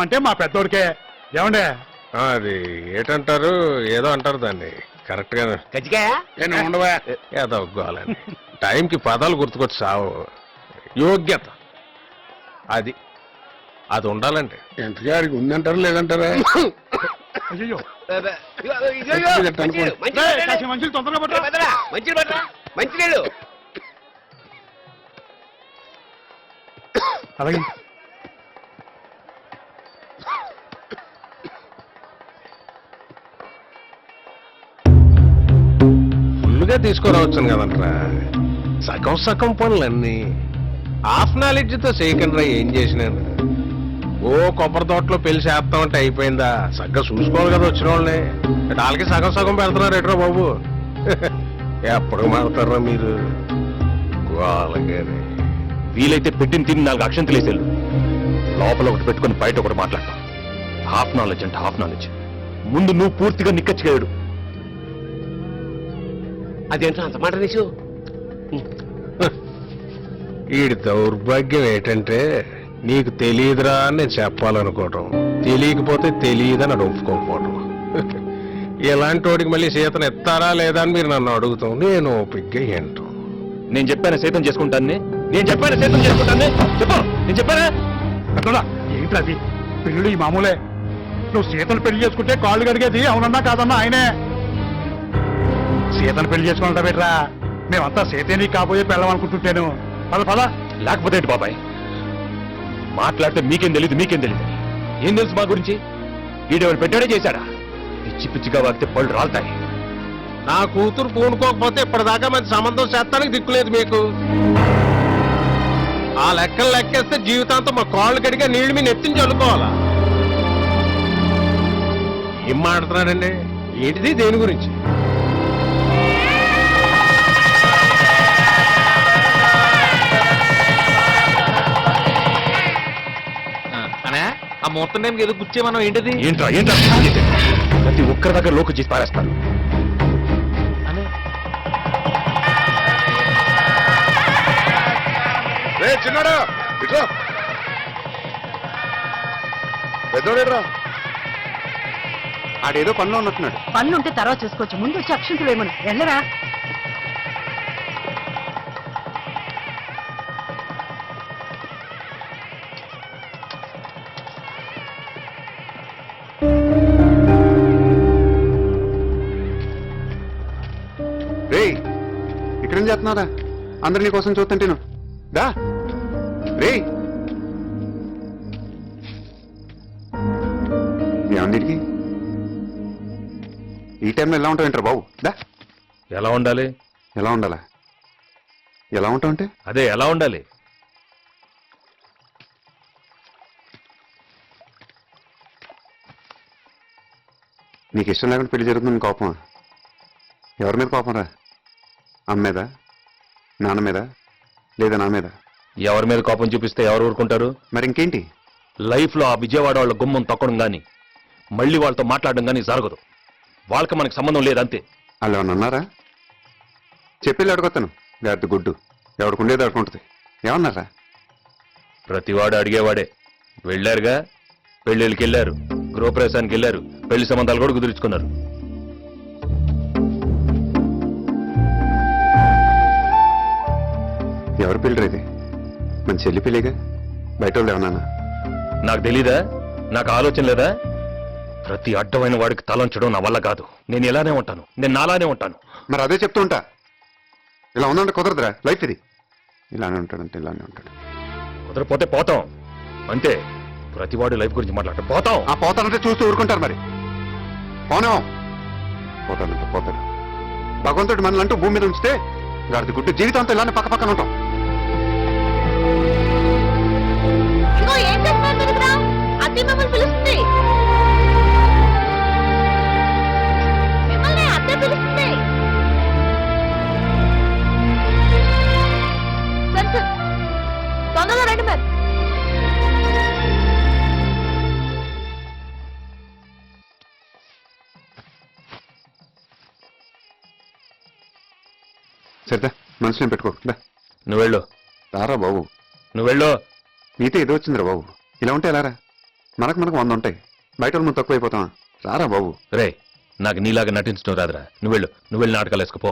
అంటే మా పెద్దోడికే ఏమండే అది ఏటంటారు ఏదో అంటారు దాన్ని కరెక్ట్ గా కజ్జికాయ ఉండవా ఏదో ఒగ్గాలని టైంకి పదాలు గుర్తుకొచ్చి సావు యోగ్యత అది అది ఉండాలంటే ఎంతగాడికి ఉందంటారా లేదంటారా అయ్యో మంచి తొందరగా పట్టరా మంచి పట్రా మంచి నీళ్ళు అలాగే ఫుల్గా తీసుకురావచ్చును కదంట్రా సగం సగం పనులన్నీ హాఫ్ నాలెడ్జ్తో చేయకండి ఏం చేసినాను ఓ కొబ్బరి తోటలో పెళ్లి చేస్తామంటే అయిపోయిందా సగ్గా చూసుకోవాలి కదా వచ్చిన వాళ్ళని వాళ్ళకి సగం సగం పెడుతున్నారు ఎట్రా బాబు ఎప్పుడు మాడతారా మీరు అలాగేనే వీలైతే పెట్టిన తిని 4 అక్షంతలు వేసేళ్ళు లోపల ఒకటి పెట్టుకుని బయట ఒకటి మాట్లాడతాం హాఫ్ నాలెడ్జ్ అంటే హాఫ్ నాలెడ్జ్ ముందు నువ్వు పూర్తిగా నిక్కచ్చేయడు అదేంటో అంత మాట నీసు వీడి దౌర్భాగ్యం ఏంటంటే నీకు తెలియదురా అని నేను చెప్పాలనుకోవటం తెలియకపోతే తెలియదని అని ఒప్పుకోకపోవటం ఇలాంటి వాడికి మళ్ళీ సీతను ఎత్తారా లేదా అని మీరు నన్ను అడుగుతాం నేను ఓపిగ్గా ఏంటో నేను చెప్పాను సేతం చేసుకుంటాను నేను చెప్పాను సేతం చేసుకుంటాను చెప్పు నేను చెప్పానా పెద్దోడా ఏంటి అది పెళ్ళి ఈ మామూలే నువ్వు సీతను పెళ్లి చేసుకుంటే కాళ్ళు కడిగేది అవునన్నా కాదన్నా ఆయనే సీతను పెళ్లి చేసుకుంటా బెట్రా మేమంతా సీతే నీకు కాబోయే పెళ్ళం అనుకుంటుంటాను పద పద లేకపోతే ఏంటి బాబాయ్ మాట్లాడితే మీకేం తెలీదు ఏం తెలుసు మా గురించి వీడెవరు పెట్టాడే చేశాడా పిచ్చి పిచ్చిగా వాగితే పళ్ళు రాలుతాయి నా కూతురు పూనుకోకపోతే ఇప్పటిదాకా మంచి సంబంధం చేస్తానికి దిక్కులేదు మీకు ఆ లెక్కలు లెక్కేస్తే జీవితాంతం మా కాళ్ళు కడిగా నీళ్ళు మీ నెత్తిని చల్లుకోవాలా ఏం మాట్లాడుతున్నాడండి ఏంటిది దేని గురించి ఆ మొత్తం టైంకి ఏదో గుచ్చేమనం ఏంటిది ఏంట్రా ప్రతి ఒక్కరి దగ్గర లోకు చేసి పారేస్తారు చిన్నాడా ఇట్లా పెద్దోడేట్రా ఆడేదో పనిలో ఉన్నట్టున్నాడు పనులుంటే తర్వాత చూసుకోవచ్చు ముందు వచ్చి అక్షంతలు వేయమను వెళ్ళరా రే ఇక్కడేం చేస్తున్నారా అందరు నీ కోసం చూస్తుంటేను దా రే ఏమండికి ఈ టైంలో ఎలా ఉంటావు ఏంటారు బాబు దా ఎలా ఉండాలి ఎలా ఉండాలా ఎలా ఉంటావు అంటే అదే ఎలా ఉండాలి నీకు ఇష్టం లేకుండా పెళ్లి జరుగుతుంది కోపమా ఎవరి మీద కోపం రా అమ్మ మీద నాన్న మీద లేదా నా మీద ఎవరి మీద కోపం చూపిస్తే ఎవరు ఊరుకుంటారు మరి ఇంకేంటి లైఫ్లో ఆ విజయవాడ వాళ్ళ గుమ్మం తొక్కడం కానీ మళ్ళీ వాళ్ళతో మాట్లాడడం కానీ జరగదు వాళ్ళకి మనకు సంబంధం లేదంతే వాళ్ళు ఏమన్నా అన్నారా చెప్పేళ్ళు అడుగుతాను గారి గుడ్డు ఎవరికి ఉండేది అడుకుంటుంది ఏమన్నారా ప్రతివాడు అడిగేవాడే వెళ్ళారుగా పెళ్ళిళ్ళకి వెళ్ళారు గృహప్రవేశానికి వెళ్ళారు పెళ్లి సంబంధాలు కూడా కుదుర్చుకున్నారు ఎవరు పెళ్ళి ఇది మన చెల్లి పెళ్ళిగా బయట వాళ్ళు ఏమన్నా నాకు తెలీదా నాకు ఆలోచన లేదా ప్రతి అడ్డమైన వాడికి తలంచడం నా వల్ల కాదు నేను ఇలానే ఉంటాను నేను నాలానే ఉంటాను మరి అదే చెప్తూ ఉంటా ఇలా ఉందంటే కుదరదురా లైఫ్ ఇది ఇలానే ఉంటాడంటే ఇలానే ఉంటాడు కుదరపోతే పోతాం అంతే ప్రతివాడు లైఫ్ గురించి మాట్లాడటం పోతాం ఆ పోతానంటే చూస్తూ ఊరుకుంటారు మరి పోనేమో పోతానంటే పోతాడు భగవంతుడు మనల్ని అంటూ భూమి మీద ఉంచితే గాడిద గుడ్డు జీవితంతో ఇలానే పక్క పక్కన ఉంటాం అతి మమ్మల్ని పిలుస్తుంది మిమ్మల్ని అత్తే పిలుస్తుంది సరే సార్ తొందరగా రండి మరి సరిదా మనసులో పెట్టుకో నువ్వు వెళ్ళు రారా బాబు నువ్వు వెళ్ళు నీతో ఏదో వచ్చిందిరా బాబు ఇలా ఉంటే ఎలారా మనకు 100 ఉంటాయి. బయట వాళ్ళు మనం తక్కువ అయిపోతామా? రారా బాబు. రే నాకు నీలాగా నటించడం రాదురా. నువ్వు వెళ్ళు నాటకాలు వేసుకుపో.